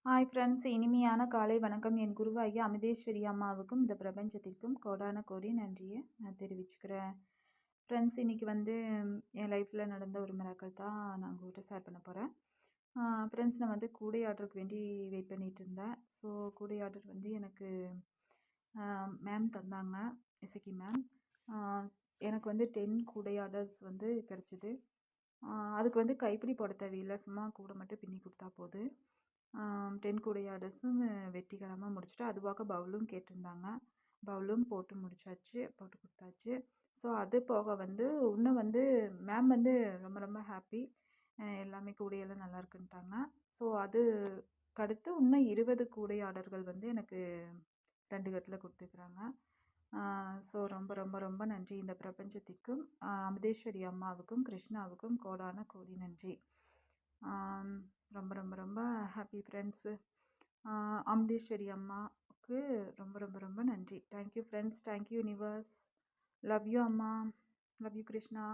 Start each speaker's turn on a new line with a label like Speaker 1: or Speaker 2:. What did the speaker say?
Speaker 1: Hi friends, இனிமையான காலை வணக்கம். என் குருவாகிய அமிர்தேஸ்வரி அம்மாவுக்கும் இந்த பிரபஞ்சத்திற்கும் கோடான கோடி நன்றியை நான் தெரிவிச்சுக்கிறேன். ஃப்ரெண்ட்ஸ், இன்றைக்கி என் லைஃப்பில் நடந்த ஒரு மிராக்கள் தான் நான் உங்கள்கிட்ட ஷேர் பண்ண போகிறேன். ஃப்ரெண்ட்ஸ், நான் கூடை ஆர்டருக்கு வேண்டி வெயிட் பண்ணிகிட்டு இருந்தேன். ஸோ கூடை ஆர்டர் எனக்கு மேம் தந்தாங்க, இசக்கி மேம். எனக்கு 10 கூடை ஆர்டர்ஸ் கிடச்சிது. அதுக்கு கைப்பிடி போட தேவையில்லை, சும்மா கூடை மட்டும் பின்னி கொடுத்தா போதும். 10 கூடை ஆர்டர்ஸும் வெற்றிகரமாக முடிச்சுட்டு, அதுவாக பவுலும் கேட்டிருந்தாங்க. பவுலும் போட்டு முடிச்சாச்சு, போட்டு கொடுத்தாச்சு. ஸோ அது போக இன்னும் மேம் ரொம்ப ரொம்ப ஹாப்பி. எல்லாமே கூடையெல்லாம் நல்லா இருக்குன்ட்டாங்க. ஸோ அதுக்கடுத்து இன்னும் 20 கூடை ஆர்டர்கள் எனக்கு 2 கட்டில் கொடுத்துருக்குறாங்க. ஸோ ரொம்ப ரொம்ப ரொம்ப நன்றி இந்த பிரபஞ்சத்திற்கும், அமிர்தேஸ்வரி அம்மாவுக்கும், கிருஷ்ணாவுக்கும் கோடான கோடி நன்றி. ரொம்ப ரொம்ப ரொம்ப ஹாப்பி ஃப்ரெண்ட்ஸு. அமிர்தேஸ்வரி அம்மாவுக்கு ரொம்ப ரொம்ப ரொம்ப நன்றி. Thank you friends, thank you universe. Love you அம்மா, லவ் யூ கிருஷ்ணா.